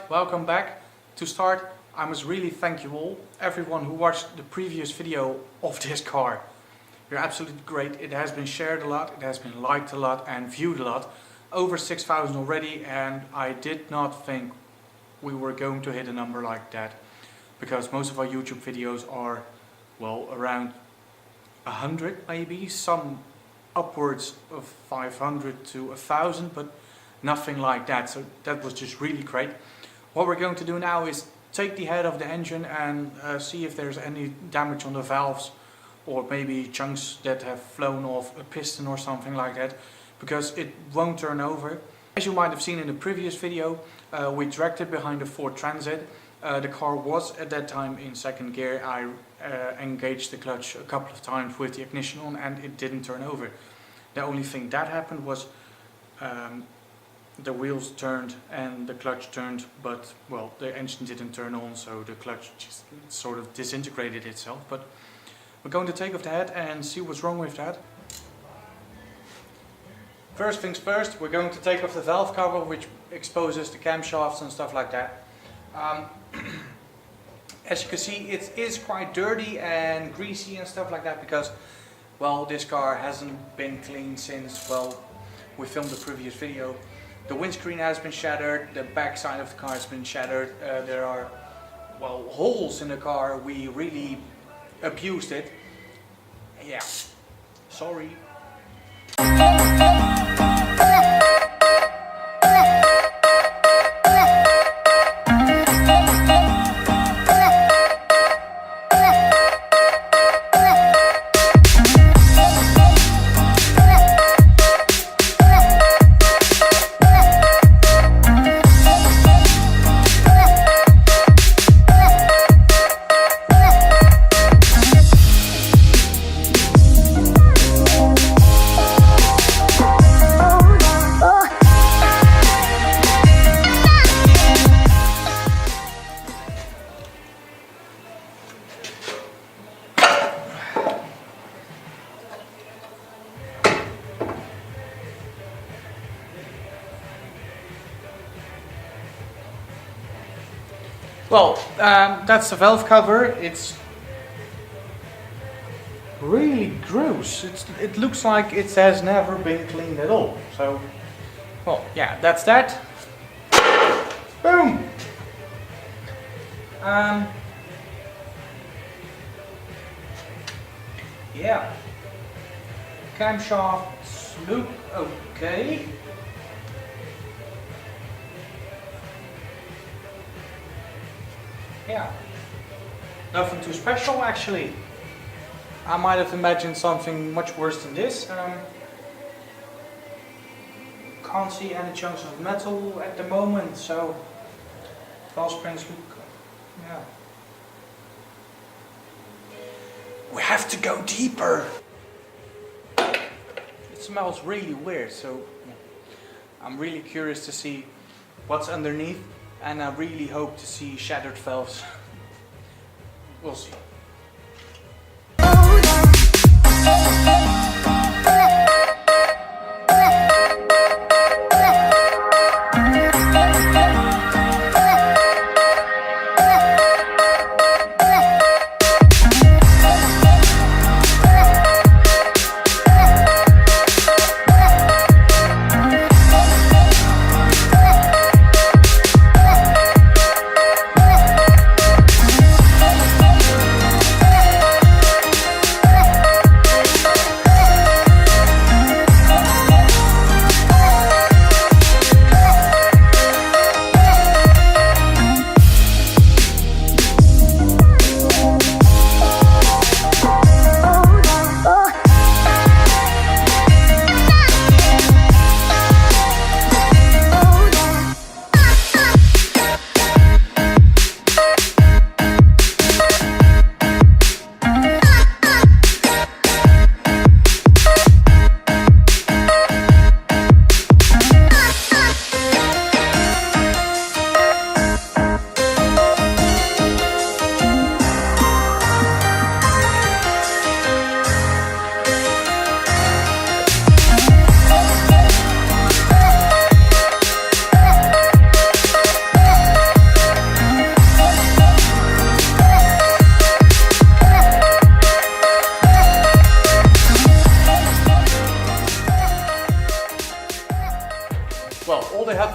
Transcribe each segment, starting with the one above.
welcome back. To start, I must really thank you all, everyone who watched the previous video of this car. You're absolutely great. It has been shared a lot, it has been liked a lot and viewed a lot. Over 6,000 already, and I did not think we were going to hit a number like that, because most of our YouTube videos are, well, around 100 maybe, some upwards of 500 to 1,000, but nothing like that. So that was just really great. What we're going to do now is take the head of the engine and see if there's any damage on the valves, or maybe chunks that have flown off a piston or something like that, because it won't turn over. As you might have seen in the previous video, we dragged it behind the Ford Transit. The car was at that time in second gear. I engaged the clutch a couple of times with the ignition on and it didn't turn over. The only thing that happened was the wheels turned and the clutch turned, but well, the engine didn't turn on, so the clutch just sort of disintegrated itself. But we're going to take off the head and see what's wrong with that. First things first, we're going to take off the valve cover, which exposes the camshafts and stuff like that. As you can see, it is quite dirty and greasy and stuff like that, because, well, this car hasn't been cleaned since, well, we filmed the previous video. The windscreen has been shattered, the back side of the car has been shattered, there are, well, holes in the car. We really abused it. Yeah, sorry. Well, that's the valve cover. It's really gross. It looks like it has never been cleaned at all. So, well, yeah, that's that. Boom! Yeah. Camshafts look okay. Yeah, nothing too special actually. I might have imagined something much worse than this. Can't see any chunks of metal at the moment, so valve springs look, yeah. We have to go deeper. It smells really weird, so I'm really curious to see what's underneath. And I really hope to see shattered valves. We'll see.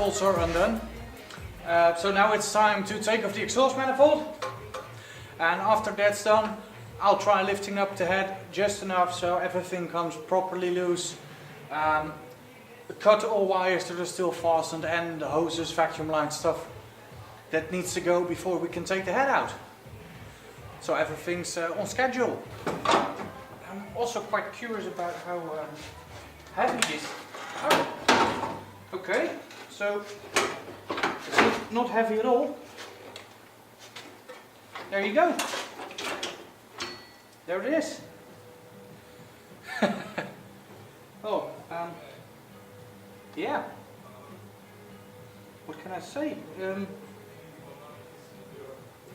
manifolds are undone. So now it's time to take off the exhaust manifold. And after that's done, I'll try lifting up the head just enough so everything comes properly loose. Cut all wires that are still fastened and the hoses, vacuum line stuff that needs to go before we can take the head out. So everything's on schedule. I'm also quite curious about how heavy this is. Oh, okay, so it's not heavy at all. There you go. There it is. Oh, yeah. What can I say?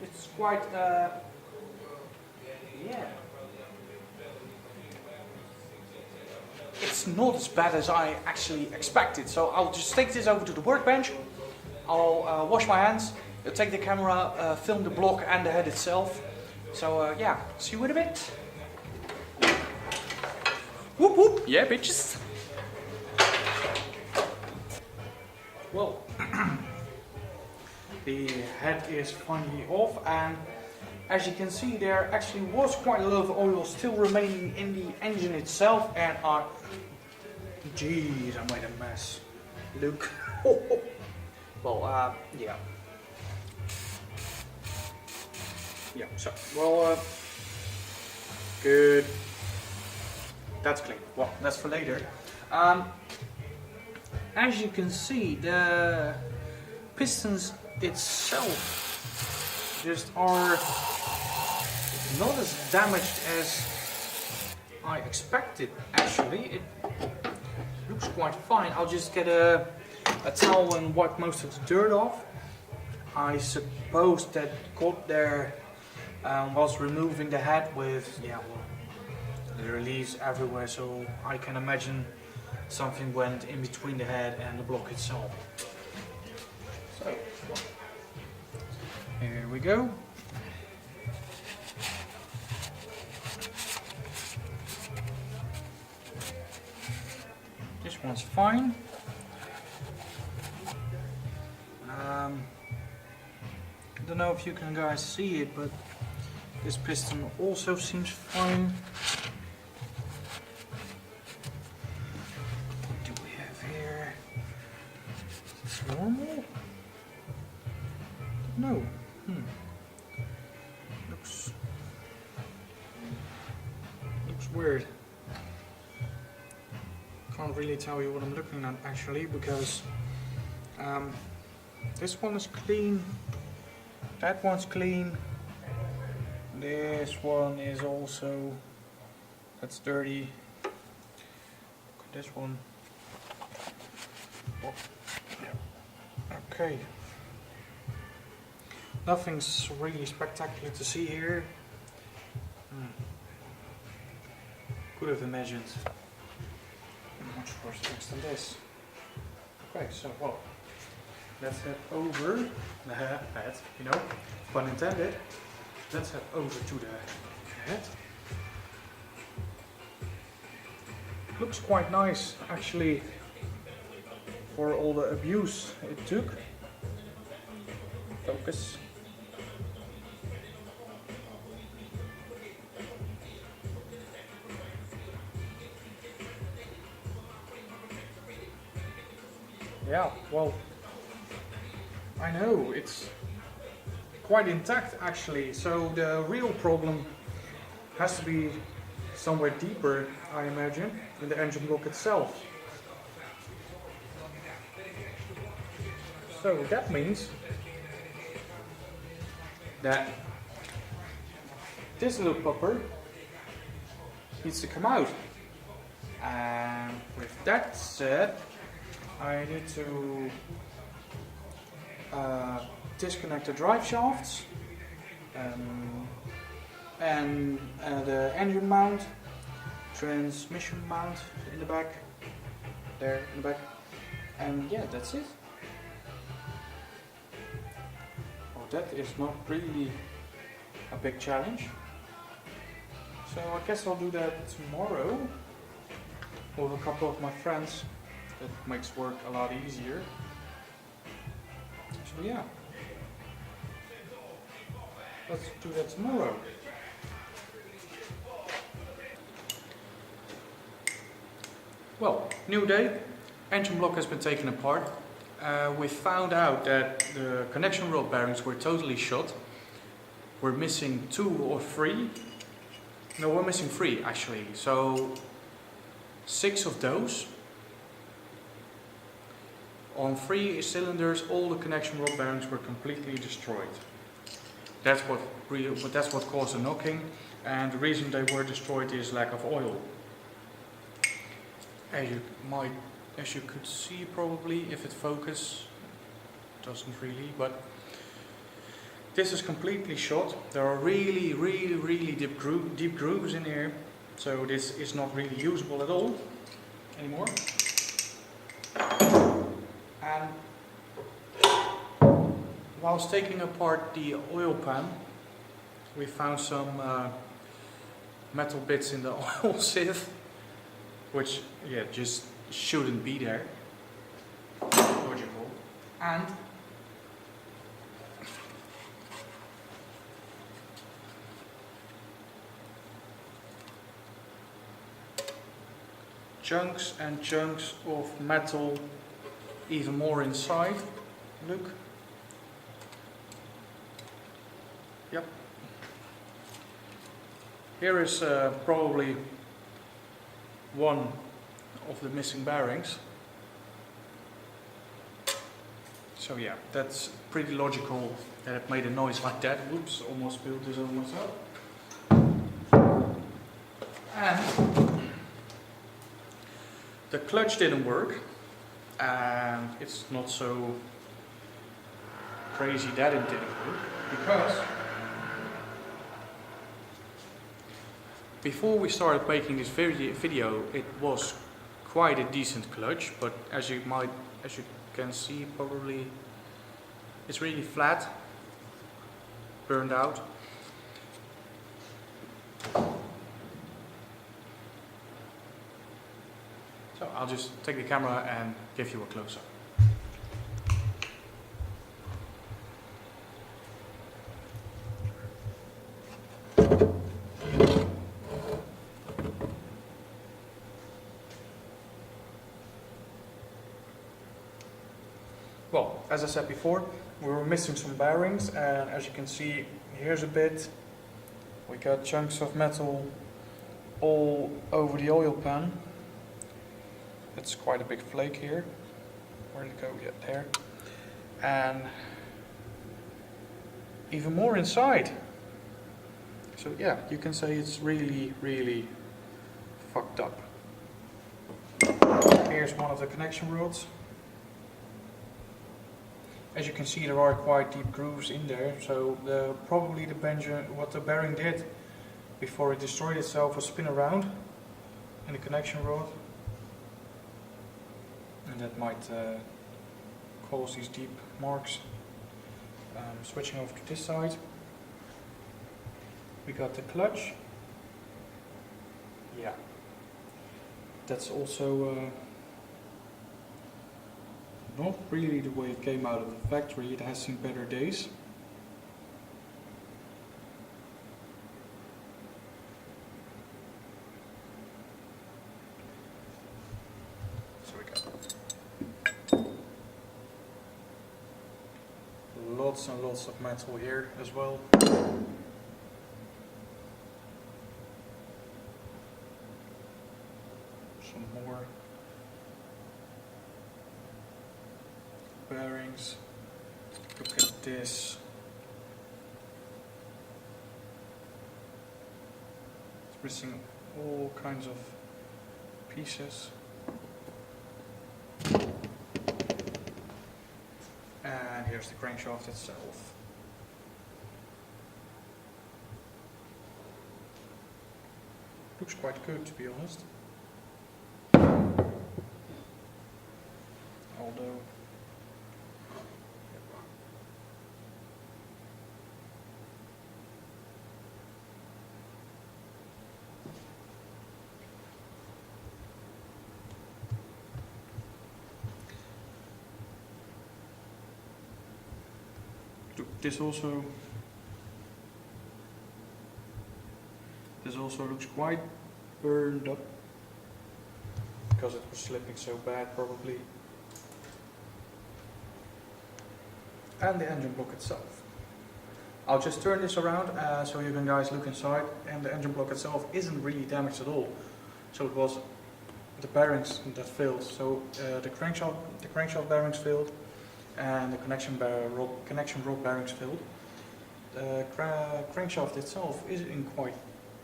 It's quite, yeah. It's not as bad as I actually expected. So I'll just take this over to the workbench. I'll wash my hands, take the camera, film the block and the head itself. So yeah, see you in a bit. Whoop whoop, yeah bitches. Well, the head is finally off, and as you can see there actually was quite a lot of oil still remaining in the engine itself, and jeez, I made a mess. Look. Well, yeah. Yeah, so, well, good. That's clean. Well, that's for later. As you can see, the pistons itself just are not as damaged as I expected. Actually, it looks quite fine. I'll just get a towel and wipe most of the dirt off. I suppose that got there whilst removing the head with, yeah, well, there are leaves everywhere, so I can imagine something went in between the head and the block itself. So, here we go. This one's fine. I don't know if you can guys see it, but this piston also seems fine. What do we have here? Is this normal? No. Looks weird. Can't really tell you what I'm looking at actually, because this one is clean, that one's clean, this one is also, that's dirty, this one, oh, yeah. Okay, nothing's really spectacular to see here. Could have imagined much worse next than this. Okay, so well, let's head over the head, you know, pun intended. Let's head over to the head. Looks quite nice actually for all the abuse it took. Focus. Yeah, well, I know, it's quite intact actually, so the real problem has to be somewhere deeper, I imagine, in the engine block itself. So that means that this little pupper needs to come out. And with that said, I need to disconnect the drive shafts and the engine mount, transmission mount in the back, there in the back, and yeah, that's it. Well, that is not really a big challenge, so I guess I'll do that tomorrow with a couple of my friends. That makes work a lot easier. So yeah, let's do that tomorrow. Well, new day, engine block has been taken apart. We found out that the connection rod bearings were totally shot. We're missing 2 or 3. No, we're missing 3 actually. So 6 of those. On 3 cylinders, all the connection rod bearings were completely destroyed. That's what caused the knocking, and the reason they were destroyed is lack of oil. As you could see probably, if it focuses, doesn't really, but this is completely shot. There are really deep grooves in here, so this is not really usable at all anymore. And whilst taking apart the oil pan, we found some metal bits in the oil sieve, which just shouldn't be there. Logical. And chunks and chunks of metal, even more inside. Look. Yep. Here is probably one of the missing bearings. So yeah, that's pretty logical that it made a noise like that. Whoops, almost spilled this on myself. And the clutch didn't work, and it's not so crazy that it didn't work, because before we started making this video, it was quite a decent clutch, but as you can see, probably it's really flat, burned out. So I'll just take the camera and give you a close-up. Well, as I said before, we were missing some bearings, and as you can see, here's a bit. We got chunks of metal all over the oil pan. It's quite a big flake here. Where did it go? Yeah, there. And even more inside. So yeah, you can say it's really fucked up. Here's one of the connection rods. As you can see, there are quite deep grooves in there, so probably what the bearing did before it destroyed itself was spin around in the connection rod, and that might cause these deep marks. Switching over to this side, we got the clutch. Yeah, that's also not really the way it came out of the factory. It has seen better days. So we got lots and lots of metal here as well. Some more bearings. Look at this. It's missing all kinds of pieces. And here's the crankshaft itself. Looks quite good, to be honest. Although This also looks quite burned up because it was slipping so bad probably. And the engine block itself. I'll just turn this around so you can guys look inside, and the engine block itself isn't really damaged at all. So it was the bearings that failed. So the crankshaft bearings failed, and the connection rod bearings failed. The crankshaft itself is in quite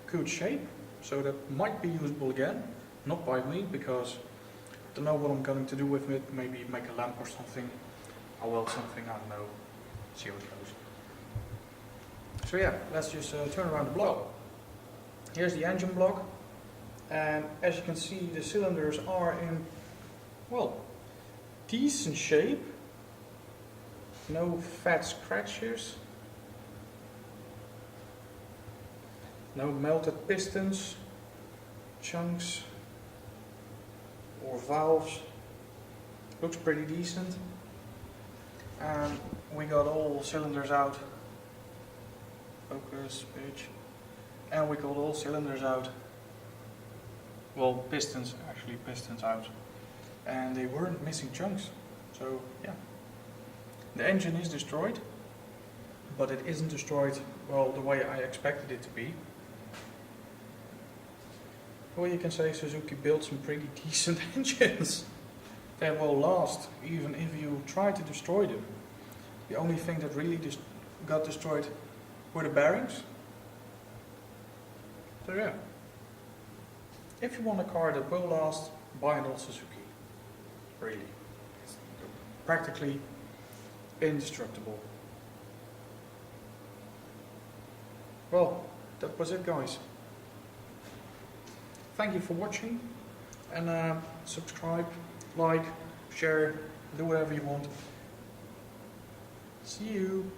good shape, so that might be usable again. Not by me, because I don't know what I'm going to do with it. Maybe make a lamp or something. I'll weld something, I don't know. See how it goes. So yeah, let's just turn around the block. Here's the engine block, and as you can see, the cylinders are in, well, decent shape. No fat scratches. No melted pistons, chunks, or valves. Looks pretty decent. And we got all cylinders out. Focus, pitch. And we got all cylinders out. Well, pistons out. And they weren't missing chunks. So, yeah. The engine is destroyed, but it isn't destroyed, well, the way I expected it to be. Well, you can say Suzuki built some pretty decent engines. They will last, even if you try to destroy them. The only thing that really got destroyed were the bearings. So yeah. If you want a car that will last, buy an old Suzuki. Really. It's practically indestructible. Well, that was it, guys. Thank you for watching, and subscribe, like, share, do whatever you want. See you.